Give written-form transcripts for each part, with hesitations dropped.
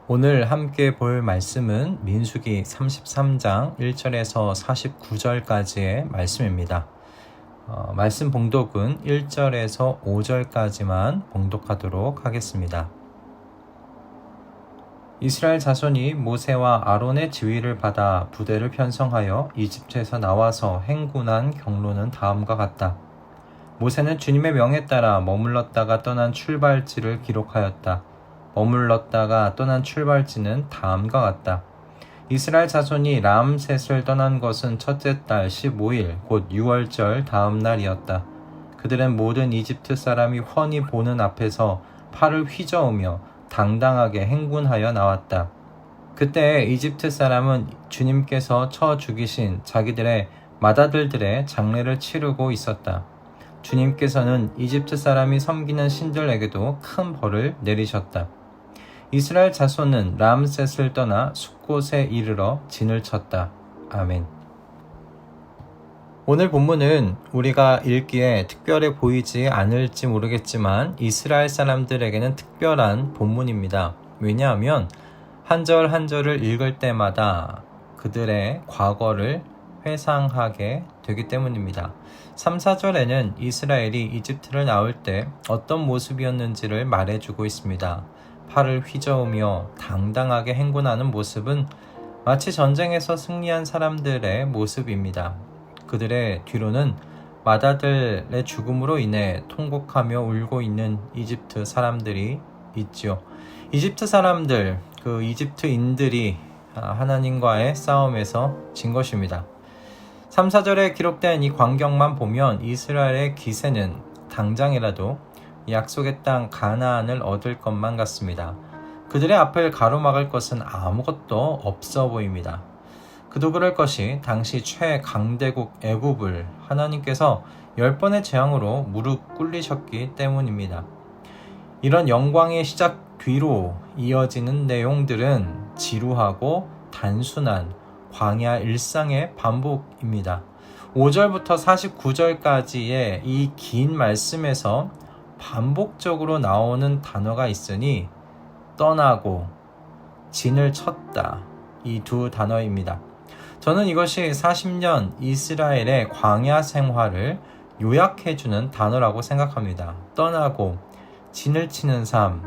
오늘 함께 볼 말씀은 민수기 33장 1절에서 49절까지의 말씀입니다. 말씀 봉독은 1절에서 5절까지만 봉독하도록 하겠습니다. 이스라엘 자손이 모세와 아론의 지휘를 받아 부대를 편성하여 이집트에서 나와서 행군한 경로는 다음과 같다. 모세는 주님의 명에 따라 머물렀다가 떠난 출발지를 기록하였다. 머물렀다가 떠난 출발지는 다음과 같다. 이스라엘 자손이 람셋을 떠난 것은 첫째 달 15일 곧 6월절 다음 날이었다. 그들은 모든 이집트 사람이 훤히 보는 앞에서 팔을 휘저으며 당당하게 행군하여 나왔다. 그때 이집트 사람은 주님께서 쳐 죽이신 자기들의 맏아들들의 장례를 치르고 있었다. 주님께서는 이집트 사람이 섬기는 신들에게도 큰 벌을 내리셨다. 이스라엘 자손은 람셋을 떠나 숫곳에 이르러 진을 쳤다. 아멘. 오늘 본문은 우리가 읽기에 특별해 보이지 않을지 모르겠지만 이스라엘 사람들에게는 특별한 본문입니다. 왜냐하면 한 절 한 절을 읽을 때마다 그들의 과거를 회상하게 되기 때문입니다. 3, 4절에는 이스라엘이 이집트를 나올 때 어떤 모습이었는지를 말해주고 있습니다. 팔을 휘저으며 당당하게 행군하는 모습은 마치 전쟁에서 승리한 사람들의 모습입니다. 그들의 뒤로는 맏아들의 죽음으로 인해 통곡하며 울고 있는 이집트 사람들이 있지요. 이집트 사람들, 그 이집트인들이 하나님과의 싸움에서 진 것입니다. 3, 4절에 기록된 이 광경만 보면 이스라엘의 기세는 당장이라도 약속의 땅 가나안을 얻을 것만 같습니다. 그들의 앞을 가로막을 것은 아무것도 없어 보입니다. 그도 그럴 것이 당시 최강대국 애굽을 하나님께서 10번의 재앙으로 무릎 꿇리셨기 때문입니다. 이런 영광의 시작 뒤로 이어지는 내용들은 지루하고 단순한 광야 일상의 반복입니다. 5절부터 49절까지의 이 긴 말씀에서 반복적으로 나오는 단어가 있으니 떠나고 진을 쳤다, 이 두 단어입니다. 저는 이것이 40년 이스라엘의 광야 생활을 요약해주는 단어라고 생각합니다. 떠나고 진을 치는 삶,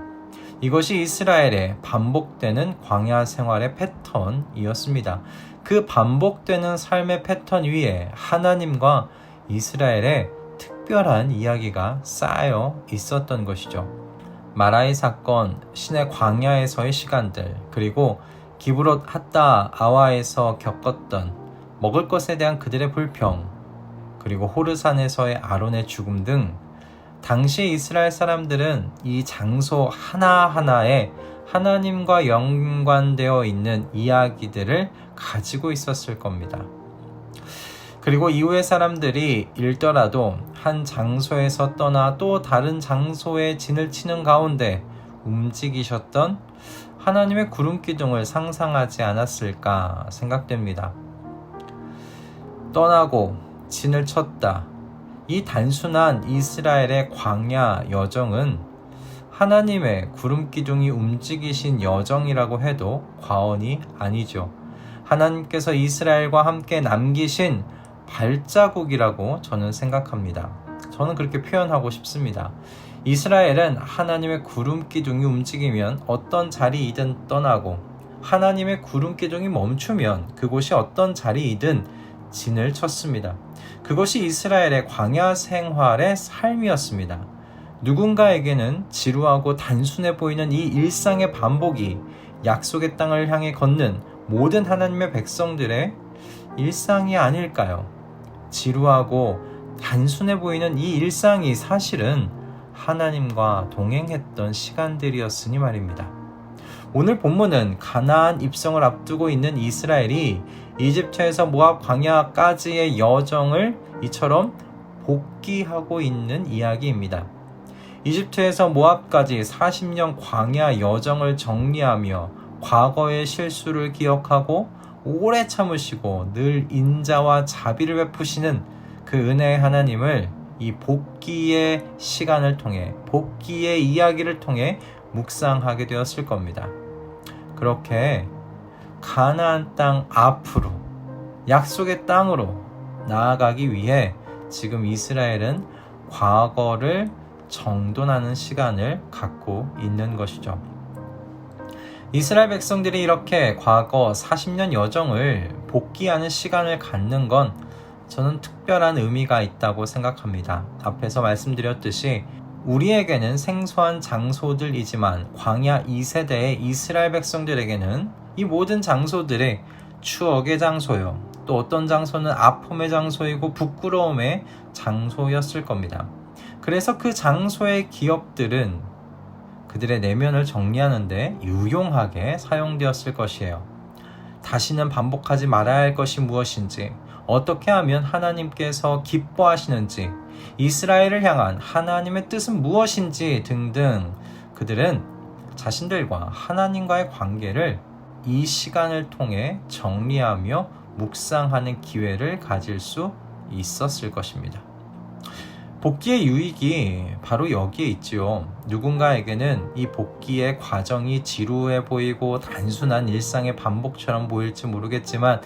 이것이 이스라엘의 반복되는 광야 생활의 패턴이었습니다. 그 반복되는 삶의 패턴 위에 하나님과 이스라엘의 특별한 이야기가 쌓여 있었던 것이죠. 마라의 사건, 신의 광야에서의 시간들, 그리고 기브롯 핫다 아와에서 겪었던 먹을 것에 대한 그들의 불평, 그리고 호르산에서의 아론의 죽음 등 당시 이스라엘 사람들은 이 장소 하나하나에 하나님과 연관되어 있는 이야기들을 가지고 있었을 겁니다. 그리고 이후의 사람들이 읽더라도 한 장소에서 떠나 또 다른 장소에 진을 치는 가운데 움직이셨던 하나님의 구름 기둥을 상상하지 않았을까 생각됩니다. 떠나고 진을 쳤다. 이 단순한 이스라엘의 광야 여정은 하나님의 구름 기둥이 움직이신 여정이라고 해도 과언이 아니죠. 하나님께서 이스라엘과 함께 남기신 발자국이라고 저는 생각합니다. 저는 그렇게 표현하고 싶습니다. 이스라엘은 하나님의 구름 기둥이 움직이면 어떤 자리이든 떠나고 하나님의 구름 기둥이 멈추면 그곳이 어떤 자리이든 진을 쳤습니다. 그것이 이스라엘의 광야 생활의 삶이었습니다. 누군가에게는 지루하고 단순해 보이는 이 일상의 반복이 약속의 땅을 향해 걷는 모든 하나님의 백성들의 일상이 아닐까요? 지루하고 단순해 보이는 이 일상이 사실은 하나님과 동행했던 시간들이었으니 말입니다. 오늘 본문은 가나안 입성을 앞두고 있는 이스라엘이 이집트에서 모압 광야까지의 여정을 이처럼 복귀하고 있는 이야기입니다. 이집트에서 모압까지 40년 광야 여정을 정리하며 과거의 실수를 기억하고 오래 참으시고 늘 인자와 자비를 베푸시는 그 은혜의 하나님을 이 복귀의 시간을 통해, 복귀의 이야기를 통해 묵상하게 되었을 겁니다. 그렇게 가나안 땅 앞으로 약속의 땅으로 나아가기 위해 지금 이스라엘은 과거를 정돈하는 시간을 갖고 있는 것이죠. 이스라엘 백성들이 이렇게 과거 40년 여정을 복귀하는 시간을 갖는 건 저는 특별한 의미가 있다고 생각합니다. 앞에서 말씀드렸듯이 우리에게는 생소한 장소들이지만 광야 2세대의 이스라엘 백성들에게는 이 모든 장소들이 추억의 장소요. 또 어떤 장소는 아픔의 장소이고 부끄러움의 장소였을 겁니다. 그래서 그 장소의 기억들은 그들의 내면을 정리하는 데 유용하게 사용되었을 것이에요. 다시는 반복하지 말아야 할 것이 무엇인지, 어떻게 하면 하나님께서 기뻐하시는지, 이스라엘을 향한 하나님의 뜻은 무엇인지 등등 그들은 자신들과 하나님과의 관계를 이 시간을 통해 정리하며 묵상하는 기회를 가질 수 있었을 것입니다. 복귀의 유익이 바로 여기에 있지요. 누군가에게는 이 복귀의 과정이 지루해 보이고 단순한 일상의 반복처럼 보일지 모르겠지만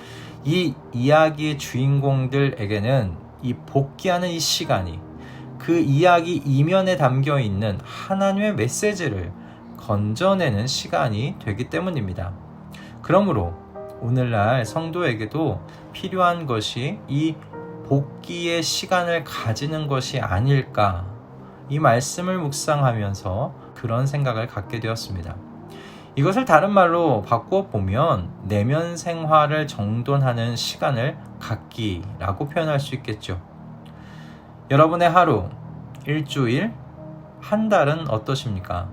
이 이야기의 주인공들에게는 이 복귀하는 이 시간이 그 이야기 이면에 담겨 있는 하나님의 메시지를 건져내는 시간이 되기 때문입니다. 그러므로 오늘날 성도에게도 필요한 것이 이 복귀의 시간을 가지는 것이 아닐까, 이 말씀을 묵상하면서 그런 생각을 갖게 되었습니다. 이것을 다른 말로 바꾸어 보면 내면 생활을 정돈하는 시간을 갖기라고 표현할 수 있겠죠. 여러분의 하루, 일주일, 한 달은 어떠십니까?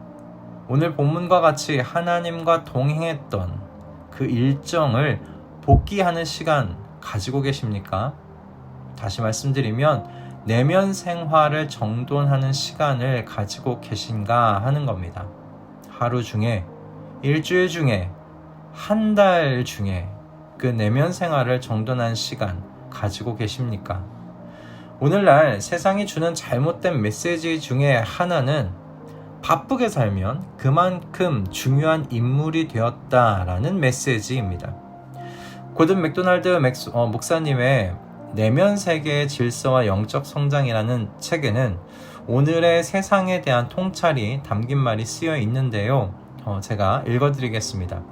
오늘 본문과 같이 하나님과 동행했던 그 일정을 복귀하는 시간 가지고 계십니까? 다시 말씀드리면 내면 생활을 정돈하는 시간을 가지고 계신가 하는 겁니다. 하루 중에, 일주일 중에, 한 달 중에 그 내면 생활을 정돈하는 시간 가지고 계십니까? 오늘날 세상이 주는 잘못된 메시지 중에 하나는 바쁘게 살면 그만큼 중요한 인물이 되었다라는 메시지입니다. 고든 맥도날드 목사님의 내면 세계의 질서와 영적 성장이라는 책에는 오늘의 세상에 대한 통찰이 담긴 말이 쓰여 있는데요. 제가 읽어드리겠습니다.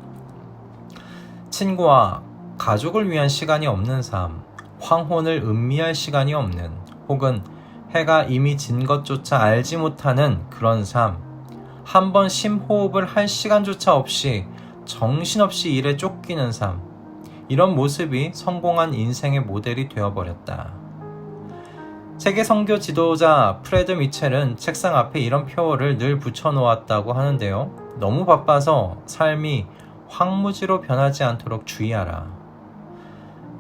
친구와 가족을 위한 시간이 없는 삶, 황혼을 음미할 시간이 없는, 혹은 해가 이미 진 것조차 알지 못하는 그런 삶, 한 번 심호흡을 할 시간조차 없이 정신없이 일에 쫓기는 삶, 이런 모습이 성공한 인생의 모델이 되어버렸다. 세계 선교 지도자 프레드 미첼은 책상 앞에 이런 표어를 늘 붙여놓았다고 하는데요. 너무 바빠서 삶이 황무지로 변하지 않도록 주의하라.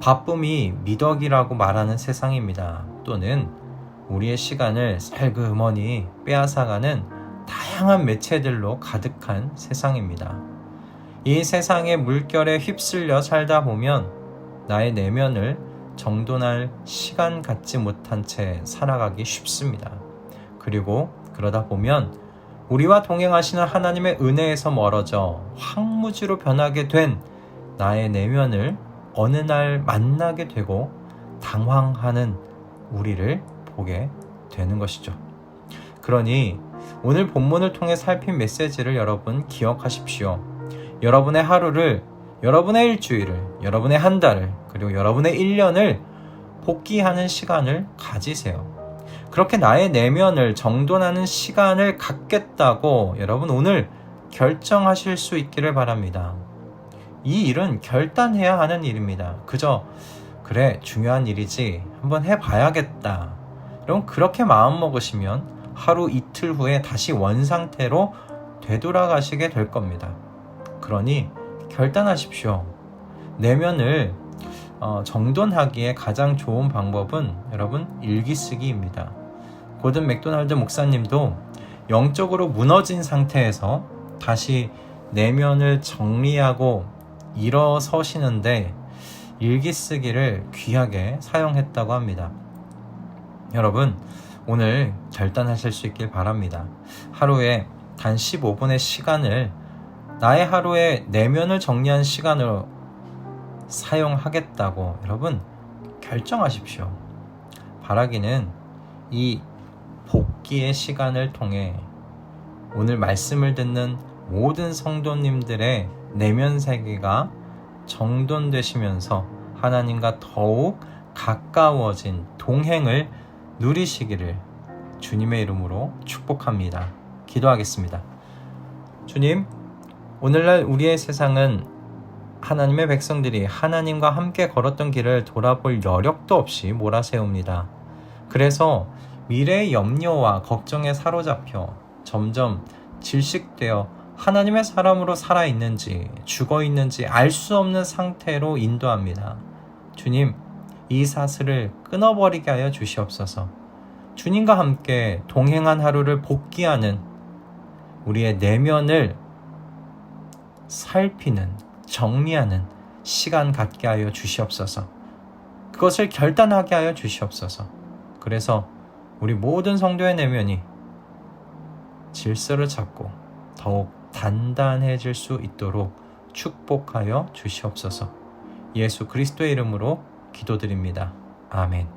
바쁨이 미덕이라고 말하는 세상입니다. 또는 우리의 시간을 살그머니 빼앗아가는 다양한 매체들로 가득한 세상입니다. 이 세상의 물결에 휩쓸려 살다 보면 나의 내면을 정돈할 시간 갖지 못한 채 살아가기 쉽습니다. 그리고 그러다 보면 우리와 동행하시는 하나님의 은혜에서 멀어져 황무지로 변하게 된 나의 내면을 어느 날 만나게 되고 당황하는 우리를 보게 되는 것이죠. 그러니 오늘 본문을 통해 살핀 메시지를 여러분 기억하십시오. 여러분의 하루를, 여러분의 일주일을, 여러분의 한 달을, 그리고 여러분의 1년을 복귀하는 시간을 가지세요. 그렇게 나의 내면을 정돈하는 시간을 갖겠다고 여러분 오늘 결정하실 수 있기를 바랍니다. 이 일은 결단해야 하는 일입니다. 그저 그래 중요한 일이지 한번 해봐야겠다. 여러분 그렇게 마음먹으시면 하루 이틀 후에 다시 원상태로 되돌아가시게 될 겁니다. 그러니 결단하십시오. 내면을 정돈하기에 가장 좋은 방법은 여러분 일기쓰기입니다. 고든 맥도날드 목사님도 영적으로 무너진 상태에서 다시 내면을 정리하고 일어서시는데 일기쓰기를 귀하게 사용했다고 합니다. 여러분 오늘 결단하실 수 있길 바랍니다. 하루에 단 15분의 시간을 나의 하루에 내면을 정리한 시간으로 사용하겠다고 여러분 결정하십시오. 바라기는 이 복기의 시간을 통해 오늘 말씀을 듣는 모든 성도님들의 내면 세계가 정돈되시면서 하나님과 더욱 가까워진 동행을 누리시기를 주님의 이름으로 축복합니다. 기도하겠습니다. 주님, 오늘날 우리의 세상은 하나님의 백성들이 하나님과 함께 걸었던 길을 돌아볼 여력도 없이 몰아세웁니다. 그래서 미래의 염려와 걱정에 사로잡혀 점점 질식되어 하나님의 사람으로 살아있는지 죽어있는지 알 수 없는 상태로 인도합니다. 주님, 이 사슬을 끊어버리게 하여 주시옵소서. 주님과 함께 동행한 하루를 복귀하는 우리의 내면을 살피는, 정리하는 시간 갖게 하여 주시옵소서. 그것을 결단하게 하여 주시옵소서. 그래서 우리 모든 성도의 내면이 질서를 찾고 더욱 단단해질 수 있도록 축복하여 주시옵소서. 예수 그리스도의 이름으로 기도드립니다. 아멘.